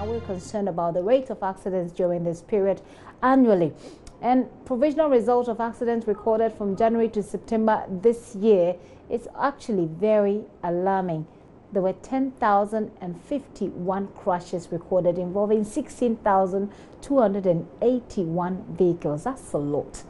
now we're concerned about the rate of accidents during this period annually. And provisional result of accidents recorded from January to September this year is actually very alarming. There were 10,051 crashes recorded involving 16,281 vehicles. That's a lot.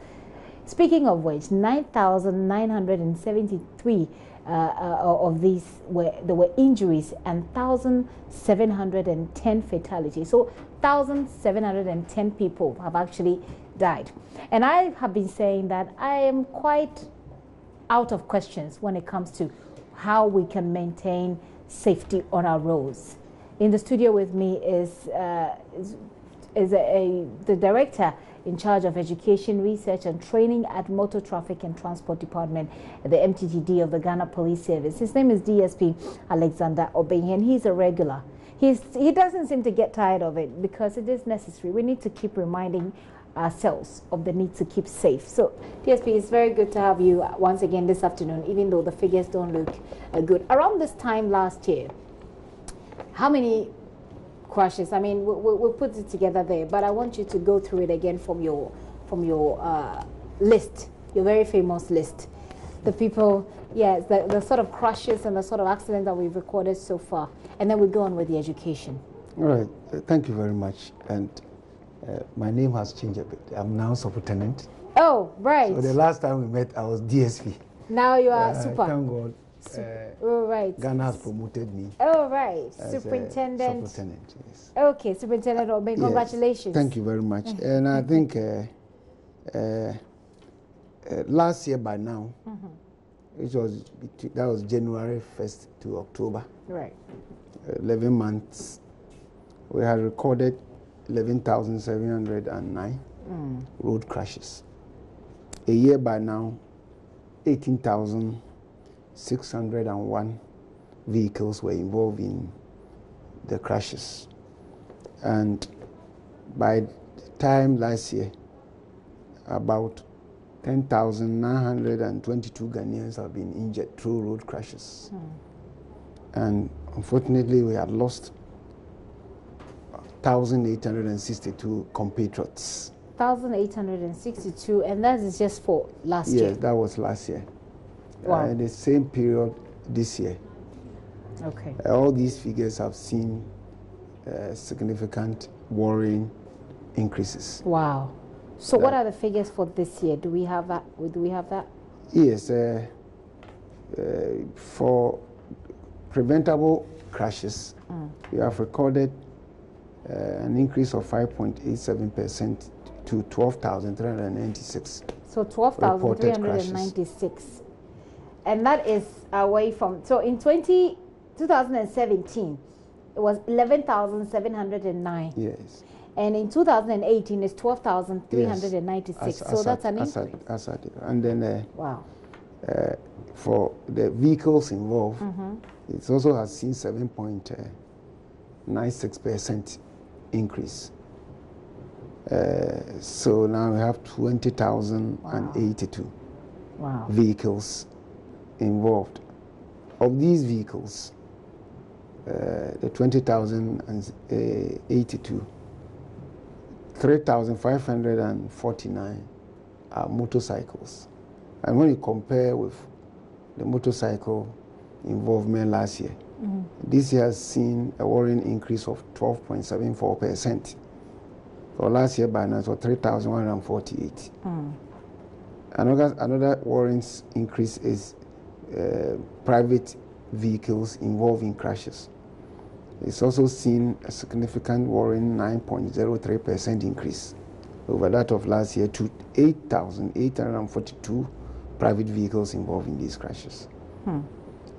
Speaking of which, 9,973 of these there were injuries and 1,710 fatalities. So 1,710 people have actually died. And I have been saying that I am quite out of questions when it comes to how we can maintain safety on our roads. In the studio with me is the director in charge of education, research and training at Motor Traffic and Transport Department at the MTTD of the Ghana Police Service. His name is DSP Alexander Obeng, and he's a regular. He doesn't seem to get tired of it because it is necessary. We need to keep reminding ourselves of the need to keep safe. So, DSP, it's very good to have you once again this afternoon, even though the figures don't look good. Around this time last year, how many crashes? I mean, we'll put it together there, but I want you to go through it again from your list, your very famous list. The people, yes, the sort of crashes and the sort of accidents that we've recorded so far, and then we go on with the education. All right, thank you very much. And my name has changed a bit. I'm now Superintendent. Oh, right. So the last time we met, I was DSP. Now you are Super. Thank God. Oh, right. Ghana has promoted me. Oh, right. Superintendent. Superintendent, yes. Okay, Superintendent Obeng, congratulations. Thank you very much. And I think last year by now, that was January 1st to October. Right. 11 months. We had recorded 11,709 road crashes. A year by now, 18,601 vehicles were involved in the crashes. And by the time last year, about 10,922 Ghanaians have been injured through road crashes. And unfortunately, we had lost 1,862 compatriots. 1,862, and that is just for last year? Yes, that was last year. Wow. In the same period this year. Okay. All these figures have seen significant worrying increases. Wow. So what are the figures for this year? Do we have that? Yes. For preventable crashes, we have recorded an increase of 5.87% to 12,396. So 12,396. And that is away from, so in 2017, it was 11,709. Yes. And in 2018, it's 12,396. Yes. So that's an increase. And then wow. For the vehicles involved, it also has seen 7.96% increase. So now we have 20,082 vehicles involved. Of these vehicles, the 20,082, 3,549 are motorcycles. And when you compare with the motorcycle involvement last year, this year has seen a worrying increase of 12.74%. For last year by now, it was 3,148. Another worrying increase is private vehicles involved in crashes. It's also seen a significant worrying 9.03% increase over that of last year to 8,842 private vehicles involved in these crashes.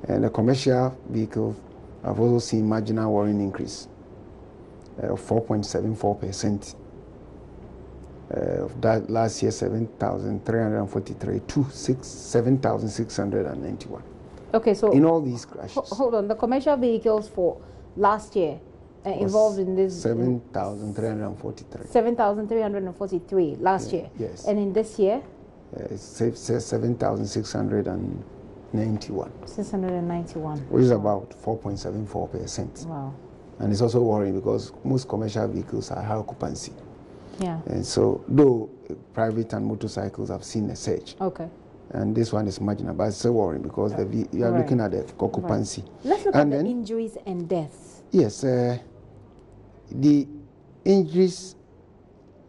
And the commercial vehicles have also seen marginal worrying increase of 4.74%. Of that last year, 7,343 to 7,691. Okay, so in all these crashes. Hold on, the commercial vehicles for last year involved in this 7,343. 7,343 last year. Yes. And in this year? It's 7,691. 691. Which is about 4.74%. Wow. And it's also worrying because most commercial vehicles are high occupancy. Yeah. And so, though private and motorcycles have seen a surge. Okay. And this one is marginal, but it's still worrying because you are looking at the occupancy. Right. Let's look at the injuries and deaths. Yes, the injuries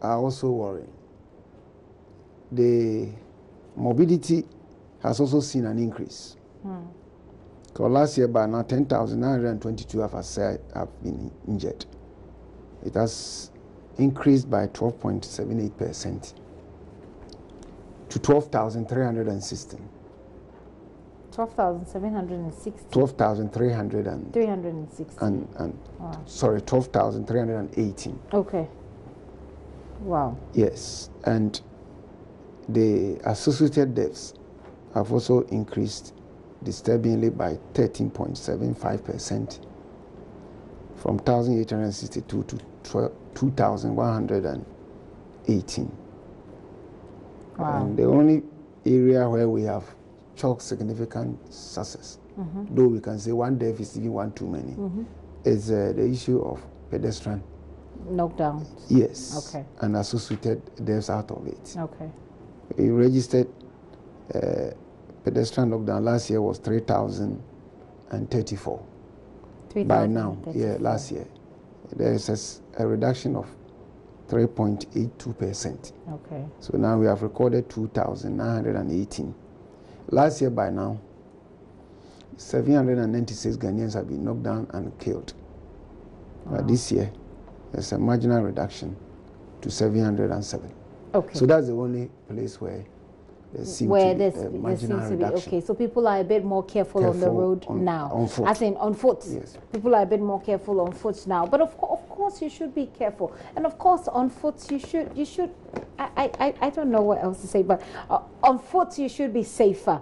are also worrying. The morbidity has also seen an increase. Because last year, by now, 10,922 of us have been injured. It has increased by 12.78% to 12,316. 12,760. 12,360. Wow. Sorry, 12,318. Okay. Wow. Yes, and the associated deaths have also increased disturbingly by 13.75% from 1,862 to 2,118. Wow. And the only area where we have chalked significant success, though we can say one death is even one too many, is the issue of pedestrian knockdowns. Yes. Okay. And associated deaths out of it. Okay. We registered pedestrian knockdown last year was 3,034. By now, last year. There is a reduction of 3.82%. Okay. So now we have recorded 2,918. Last year by now, 796 Ghanaians have been knocked down and killed. Wow. But this year, there's a marginal reduction to 707. Okay. So that's the only place where there seems to be a marginal reduction. Okay, so people are a bit more careful on the road now. On foot. As in on foot. Yes. People are a bit more careful on foot now. But of course you should be careful. And of course on foot you should I don't know what else to say, but on foot you should be safer.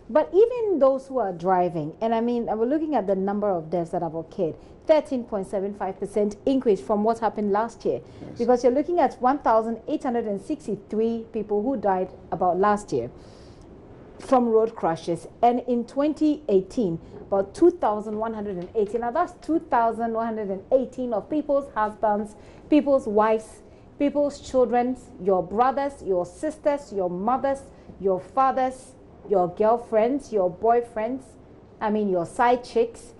But even those who are driving, and I mean, we're looking at the number of deaths that have occurred, 13.75% increase from what happened last year. Yes. Because you're looking at 1,863 people who died about last year from road crashes. And in 2018, about 2,118. Now that's 2,118 of people's husbands, people's wives, people's children, your brothers, your sisters, your mothers, your fathers, your girlfriends, your boyfriends, your side chicks.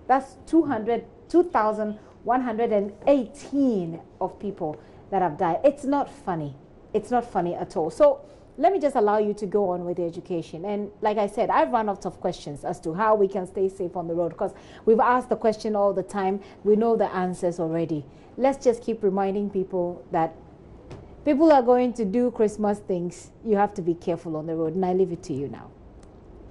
That's 2,118 of people that have died. It's not funny. It's not funny at all. So let me just allow you to go on with the education. And like I said, I've run out of questions as to how we can stay safe on the road, because we've asked the question all the time. We know the answers already. Let's just keep reminding people that people are going to do Christmas things. You have to be careful on the road. And I leave it to you now.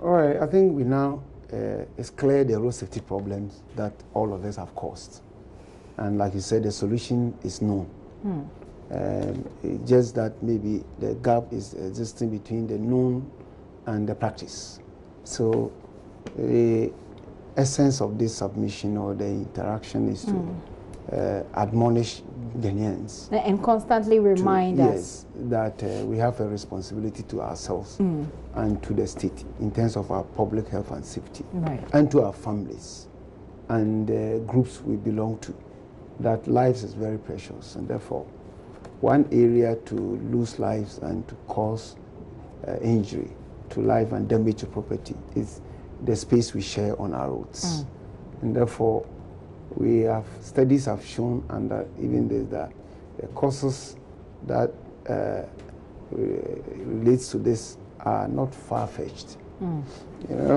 All right. I think we now, it's clear the road safety problems that all of us have caused. And like you said, the solution is known. Just that maybe the gap is existing between the known and the practice. So the essence of this submission or the interaction is to admonish Ghanaians. And constantly remind us. Yes, that we have a responsibility to ourselves and to the state in terms of our public health and safety. Right. And to our families and the groups we belong to, that lives is very precious, and therefore one area to lose lives and to cause injury to life and damage to property is the space we share on our roads. And therefore studies have shown, and even the causes that relates to this are not far-fetched.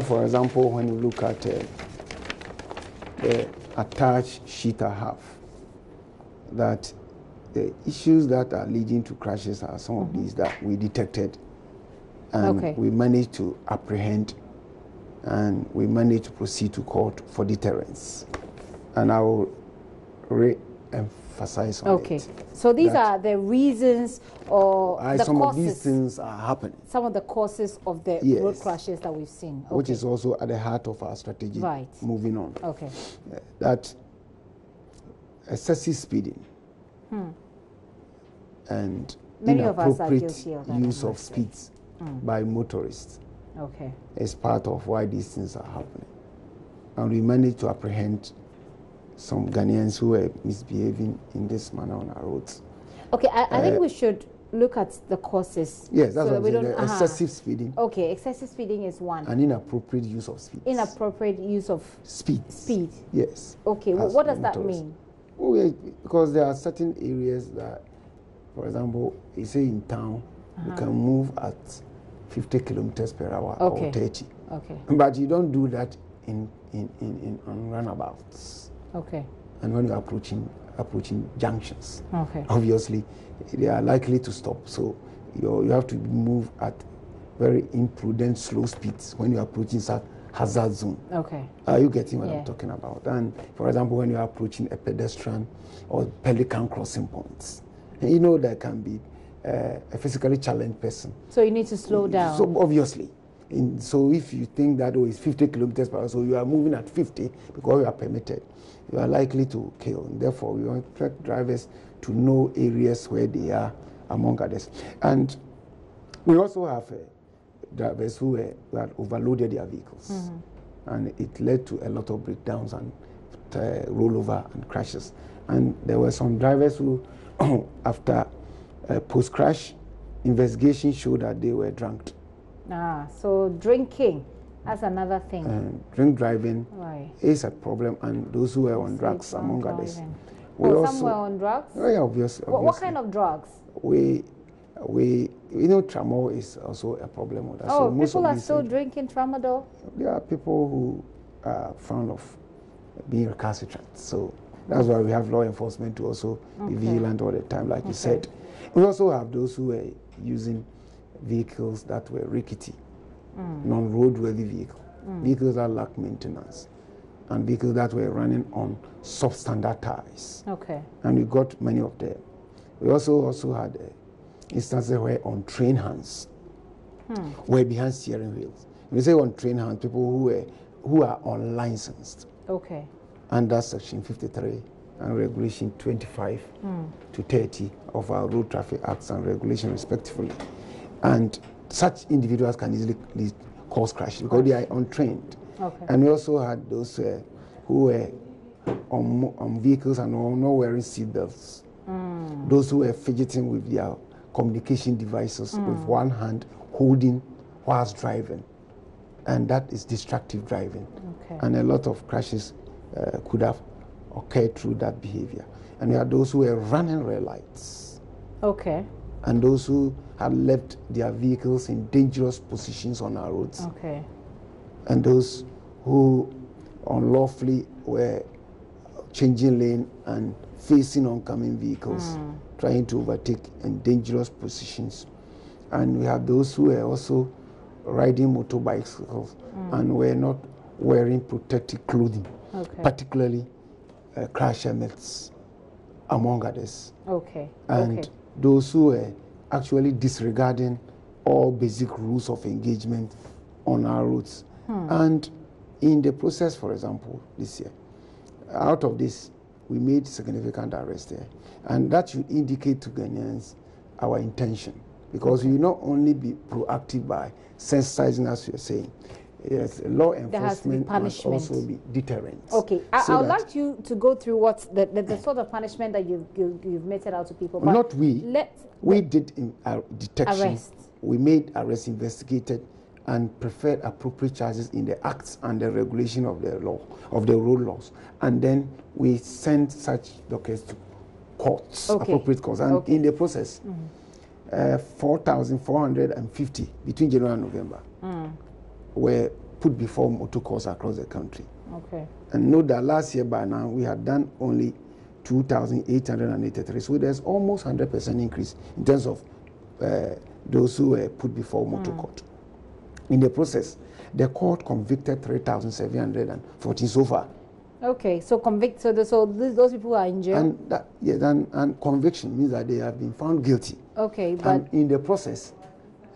For example, when you look at the attached sheet I have, that the issues that are leading to crashes are some of these that we detected, and we managed to apprehend, and we managed to proceed to court for deterrence. And I will re-emphasize on it. So these are the reasons or the some causes. of these things are happening. Some of the causes of the road crashes that we've seen. Which is also at the heart of our strategy moving on. That excessive speeding and many of us are inappropriate guilty of that, use of speeds by motorists is part of why these things are happening. And we managed to apprehend some Ghanaians who were misbehaving in this manner on our roads. Okay, I think we should look at the causes. Yes, that's so what I'm saying. Excessive speeding. Okay, excessive speeding is one. And inappropriate use of speed. Inappropriate use of speed. Yes. Okay, what does that mean? Oh, yeah, because there are certain areas that, for example, you say in town, you can move at 50 kilometers per hour or 30. Okay. But you don't do that on runabouts. Okay. And when you're approaching junctions, obviously they are likely to stop. So you have to move at very imprudent, slow speeds when you're approaching that hazard zone. Okay. Are you getting what I'm talking about? And for example, when you're approaching a pedestrian or pelican crossing points, and you know there can be a physically challenged person. So you need to slow down. So obviously. So if you think that it's 50 kilometers per hour, so you are moving at 50 because you are permitted, you are likely to kill. And therefore, we want truck drivers to know areas where they are, among others. And we also have drivers who had overloaded their vehicles. And it led to a lot of breakdowns and rollover and crashes. And there were some drivers who, after post-crash, investigation showed that they were drunk. So drinking, that's another thing. Drink driving is a problem, and those who are on drugs, among others. Some were on drugs? Oh, yeah, obviously. What kind of drugs? You know, tramadol is also a problem with that. Oh, so people are still drinking tramadol? There are people who are fond of being recalcitrant. So that's why we have law enforcement to also be vigilant all the time, like you said. We also have those who are using vehicles that were rickety, non-roadworthy vehicles that lack maintenance, and vehicles that were running on substandard tires. Okay. And we got many of them. We also had instances where untrained hands were behind steering wheels. When we say untrained hands, people who are unlicensed. Okay. Under Section 53 and Regulation 25 to 30 of our Road Traffic Acts and Regulation, respectively. And such individuals can easily cause crashes because they are untrained. Okay. And we also had those who were on vehicles and not wearing seatbelts. Those who were fidgeting with their communication devices with one hand holding whilst driving. And that is distractive driving. Okay. And a lot of crashes could have occurred through that behavior. And we had those who were running red lights. Okay. And those who had left their vehicles in dangerous positions on our roads. Okay. And those who unlawfully were changing lane and facing oncoming vehicles, trying to overtake in dangerous positions. And we have those who were also riding motorbikes and were not wearing protective clothing, particularly crash helmets, among others. Okay. And those who were actually disregarding all basic rules of engagement on our roads. And in the process, for example, this year, out of this, we made significant arrests there. And that should indicate to Ghanaians our intention. Because we not only be proactive by sensitizing, as you're saying, yes, law enforcement must also be deterrent. Okay, I would like you to go through what the sort of punishment that you've meted out to people. But not we. We did detection. Arrest. We made arrests, investigated, and preferred appropriate charges in the acts and the regulation of the law, of the road laws. And then we sent such dockets to courts, appropriate courts. And in the process, 4,450 between January and November were put before motor courts across the country. Okay. And note that last year by now we had done only 2,883. So there's almost 100% increase in terms of those who were put before motor court. In the process, the court convicted 3,714 so far. Okay, so those people are in jail? And that, yes, and conviction means that they have been found guilty. Okay, but... And in the process,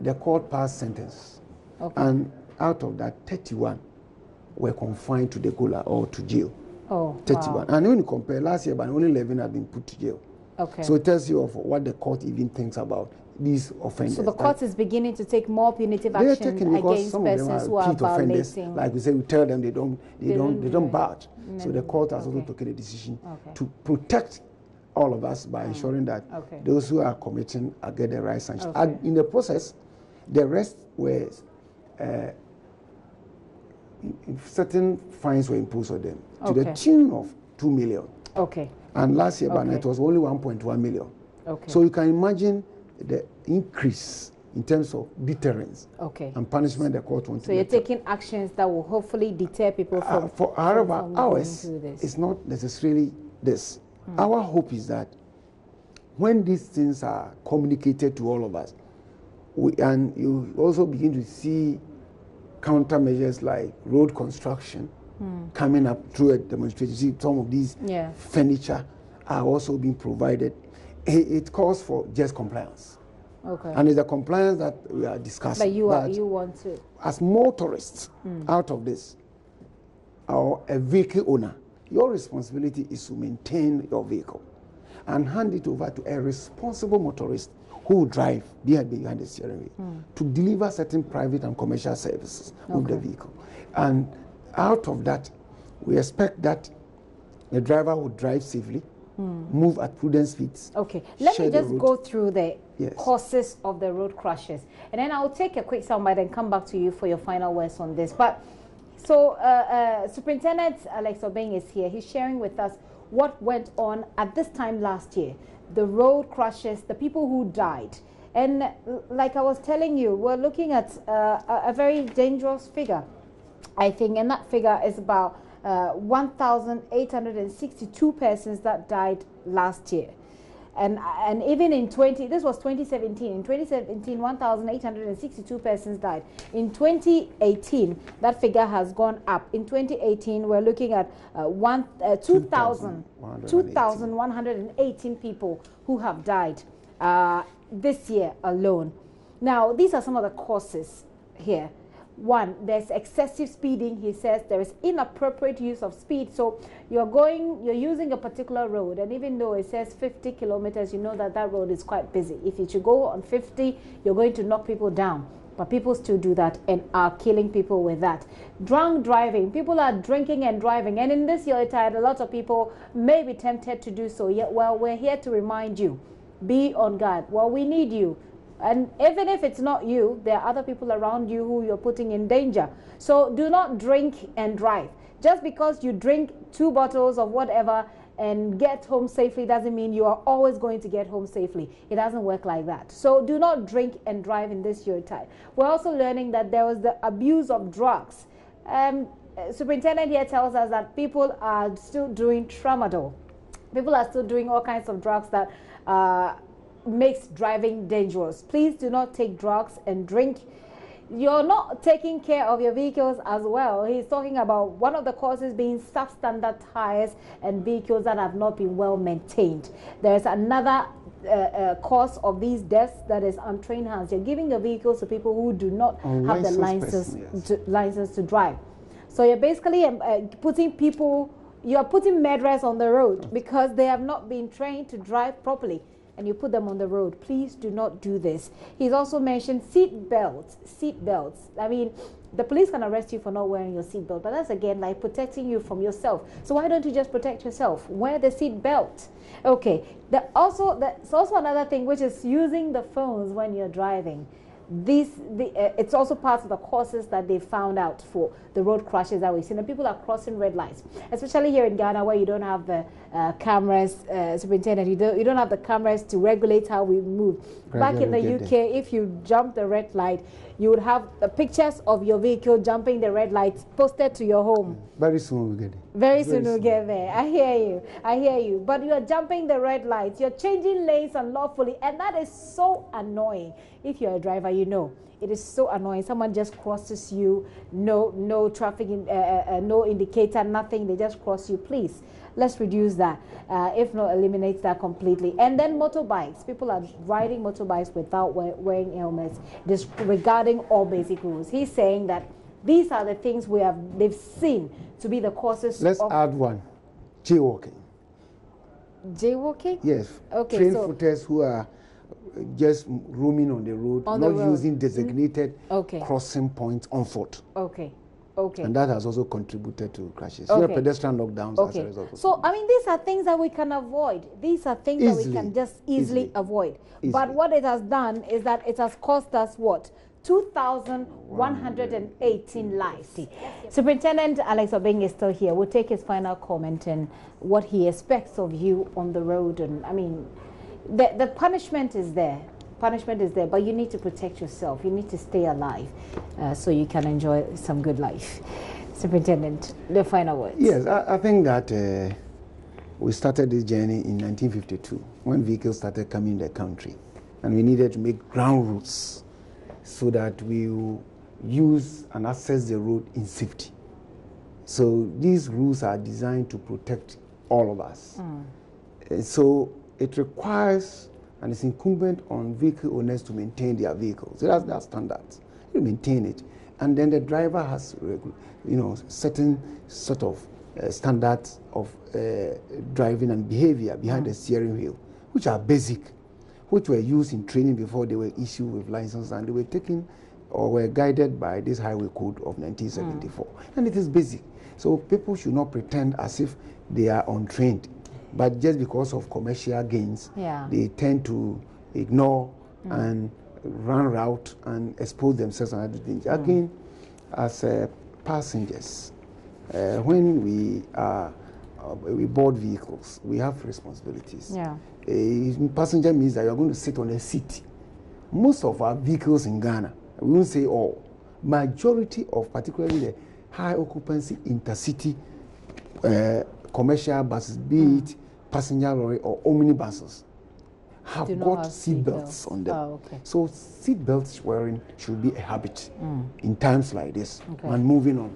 the court passed sentence. Okay. And out of that, 31 were confined to the Gola or to jail. Oh, 31. Wow. And when you compare last year, but only 11 have been put to jail. Okay. So it tells you of what the court even thinks about these offenders. So the court is beginning to take more punitive action against persons who are violating. Like we say, we tell them they don't budge. So the court has also taken a decision to protect all of us by ensuring that those who are committing get the right sanction. And in the process, the rest were certain fines were imposed on them to the tune of 2 million. And last year, it was only 1.1 million. So you can imagine the increase in terms of deterrence and punishment the court wants to So you're taking actions that will hopefully deter people from however, ours is not necessarily this. Our hope is that when these things are communicated to all of us, and you also begin to see countermeasures like road construction coming up through a demonstration. See, some of these furniture are also being provided. It calls for just compliance. And it's a compliance that we are discussing. But you want to, as motorists, out of this, or a vehicle owner, your responsibility is to maintain your vehicle and hand it over to a responsible motorist who will drive behind the steering wheel to deliver certain private and commercial services with the vehicle. And out of that, we expect that the driver will drive safely, move at prudent speeds. Let me just go through the causes of the road crashes, and then I'll take a quick soundbite and come back to you for your final words on this. But so Superintendent Alex Obeng is here. He's sharing with us what went on at this time last year, the road crashes, the people who died. And like I was telling you, we're looking at a very dangerous figure, I think, and that figure is about 1,862 persons that died last year. And even in this was 2017. In 2017, 1,862 persons died. In 2018, that figure has gone up. In 2018, we're looking at 2,118 people who have died this year alone. Now, these are some of the causes here. One, there's excessive speeding. He says there is inappropriate use of speed. So you're using a particular road, and even though it says 50 kilometers, you know that that road is quite busy. If you should go on 50, you're going to knock people down. But people still do that and are killing people with that. Drunk driving. People are drinking and driving. And in this Yuletide, a lot of people may be tempted to do so. Yet, well, we're here to remind you, be on guard. Well, we need you. And even if it's not you, there are other people around you who you're putting in danger. So do not drink and drive. Just because you drink 2 bottles of whatever and get home safely doesn't mean you are always going to get home safely. It doesn't work like that. So do not drink and drive in this Yuletide. We're also learning that there was the abuse of drugs. Superintendent here tells us that people are still doing tramadol. People are still doing all kinds of drugs that makes driving dangerous. Please do not take drugs and drink. You're not taking care of your vehicles as well. He's talking about one of the causes being substandard tires and vehicles that have not been well maintained. There's another cause of these deaths, that is untrained hands. You're giving your vehicles to people who do not have the license to drive. So you're basically you're putting murderers on the road because they have not been trained to drive properly, and you put them on the road. Please do not do this. He's also mentioned seat belts. I mean, the police can arrest you for not wearing your seat belt, but that's again like protecting you from yourself. So why don't you just protect yourself? Wear the seat belt. Okay. There's also another thing, which is using the phones when you're driving. It's also part of the causes that they found out for the road crashes that we've seen. And people are crossing red lights, especially here in Ghana, where you don't have the cameras. Superintendent, you don't have the cameras to regulate how we move. Back in the UK, if you jump the red light, you would have the pictures of your vehicle jumping the red lights posted to your home. Very soon we'll get there. Very soon we'll get there. I hear you. But you are jumping the red lights. You're changing lanes unlawfully, and that is so annoying. If you're a driver, you know it is so annoying. Someone just crosses you, no traffic, no indicator, nothing. They just cross you. Please, let's reduce that. If not, eliminate that completely. And then motorbikes. People are riding motorbikes without wearing helmets, disregarding all basic rules. He's saying that these are the things they've seen to be the causes. Let's add one: jaywalking. Jaywalking? Yes. Okay. Train footers who are just roaming on the road, not using designated okay. crossing points on foot. Okay. Okay. And that has also contributed to crashes. Okay. There are pedestrian lockdowns as a result of So, I mean, these are things that we can avoid. These are things that we can just easily avoid. But what it has done is that it has cost us what? 2,118 lives. Superintendent Alex Obeng is still here. We'll take his final comment and what he expects of you on the road. And I mean, the punishment is there. Punishment is there, but you need to protect yourself. You need to stay alive so you can enjoy some good life. Superintendent, the final words. Yes, I think that we started this journey in 1952 when vehicles started coming in the country, and we needed to make ground routes so that we will use and access the road in safety. So these rules are designed to protect all of us. So it requires, and it's incumbent on vehicle owners to maintain their vehicles. So that's their standards. You maintain it, and then the driver has, certain sort of standards of driving and behavior behind the steering wheel, which are basic, which were used in training before they were issued with license, and they were taken or were guided by this Highway Code of 1974. And it is basic. So people should not pretend as if they are untrained. But just because of commercial gains, they tend to ignore and run route and expose themselves to other things. Again, as passengers, when we board vehicles, we have responsibilities. Passenger means that you are going to sit on a seat. Most of our vehicles in Ghana, we won't say all, majority of particularly the high occupancy intercity commercial buses, be it passenger lorry or omnibuses, have got seat belts on them. So seat belts wearing should be a habit in times like this. And moving on,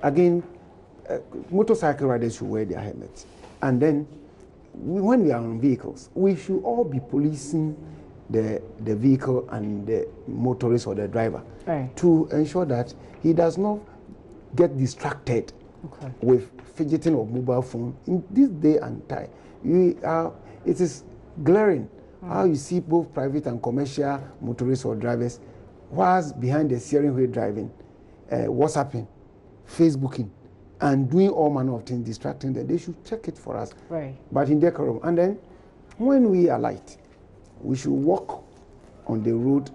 again, motorcycle riders should wear their helmets. And then when we are on vehicles, we should all be policing the vehicle and the motorist or the driver to ensure that he does not get distracted with fidgeting of mobile phone. In this day and time, it is glaring how you see both private and commercial motorists or drivers whilst behind the steering wheel driving, WhatsApping, Facebooking, and doing all manner of things, distracting them. They should check it for us, but in decorum. And then when we alight, we should walk on the road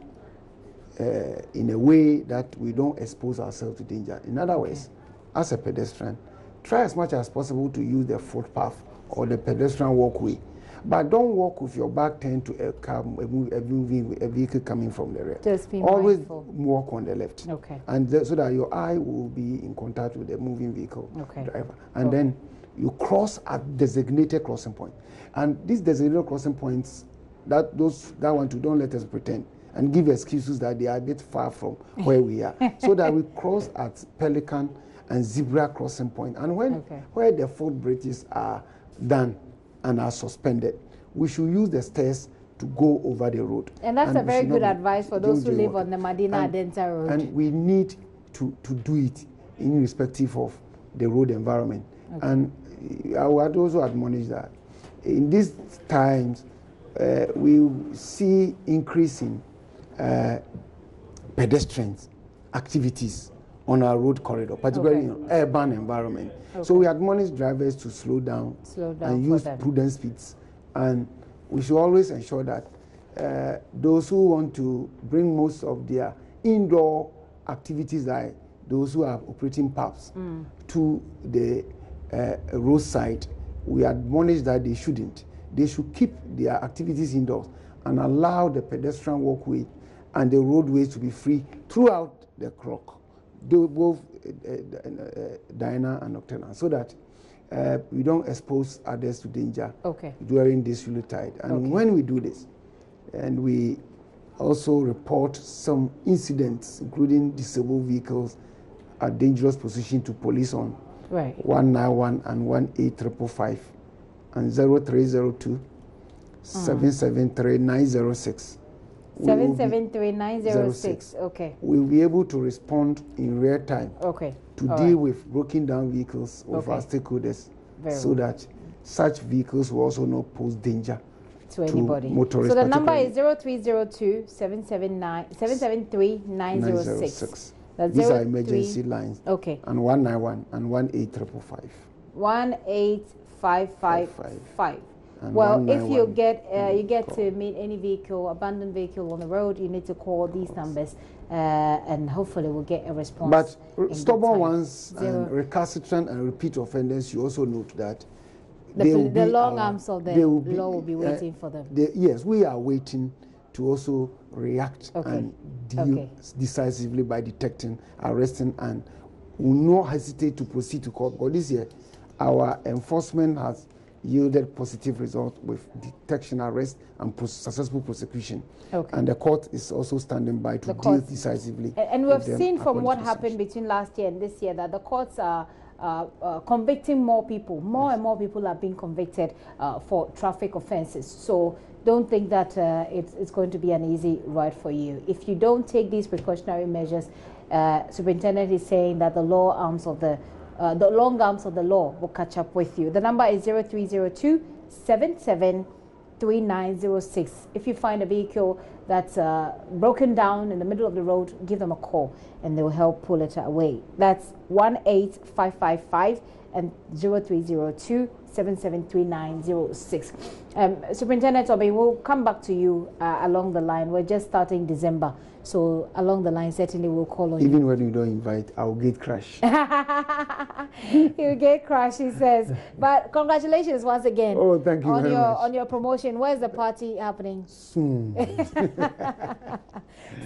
in a way that we don't expose ourselves to danger. In other words, as a pedestrian, try as much as possible to use the footpath or the pedestrian walkway, but don't walk with your back turned to a vehicle coming from the rear. Just be always mindful. Walk on the left, and so that your eye will be in contact with the moving vehicle driver. And then you cross at designated crossing point. And these designated crossing points, that one too, don't let us pretend and give excuses that they are a bit far from where we are, so that we cross at Pelican and Zebra crossing point. And when where the footbridges are done and are suspended, we should use the stairs to go over the road. And that's a very good advice for those who live on the Madina Adenta Road. And we need to do it irrespective of the road environment. And I would also admonish that in these times, we see increasing pedestrians activities on our road corridor, particularly in urban environment. So we admonish drivers to slow down and use prudent speeds. And we should always ensure that those who want to bring most of their indoor activities, like those who are operating pubs, to the roadside, we admonish that they shouldn't. They should keep their activities indoors and allow the pedestrian walkway and the roadways to be free throughout the clock, both diner and nocturnal, so that we don't expose others to danger during this Yuletide. And when we do this, and we also report some incidents, including disabled vehicles at dangerous position, to police on 191 and 18555 and 0302 773 906. 773-906. We'll be able to respond in real time to deal with broken down vehicles with our stakeholders, so that such vehicles will also not pose danger to anybody. Motorists, so the number is 0302 773 906. These are emergency lines. Okay. And 191 and 18555. 18555. Well, if you get to meet any vehicle, abandoned vehicle on the road, you need to call these numbers, and hopefully we'll get a response. But stubborn ones and recalcitrant and repeat offenders, you also note that the long arms of the law will be waiting for them. Yes, we are waiting to also react and deal decisively by detecting, arresting, and will not hesitate to proceed to court. Because this year, our enforcement has yielded positive results with detection, arrest, and successful prosecution. And the court is also standing by to deal decisively. And we've seen from what happened between last year and this year that the courts are convicting more people. More and more people are being convicted for traffic offenses. So don't think that it's going to be an easy ride for you. If you don't take these precautionary measures, Superintendent is saying that the long arms of the law will catch up with you. The number is 0302 773906. If you find a vehicle that's broken down in the middle of the road, give them a call and they'll help pull it away. That's 18555 and 0302 773906. Superintendent Obey, we'll come back to you along the line. We're just starting December, so along the line certainly we'll call on you. Even when you don't invite, I'll get crash. You'll get crash, he says. But congratulations once again. Oh, thank you very much. On your promotion. Where's the party happening? Soon.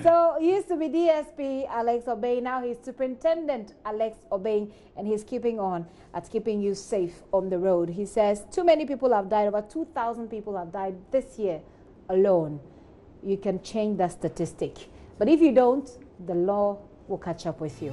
So he used to be DSP Alex Obey, now he's Superintendent Alex Obey, and he's keeping on at keeping you safe on the road. He says too many people have died, over 2,000 people have died this year alone. You can change that statistic. But if you don't, the law will catch up with you.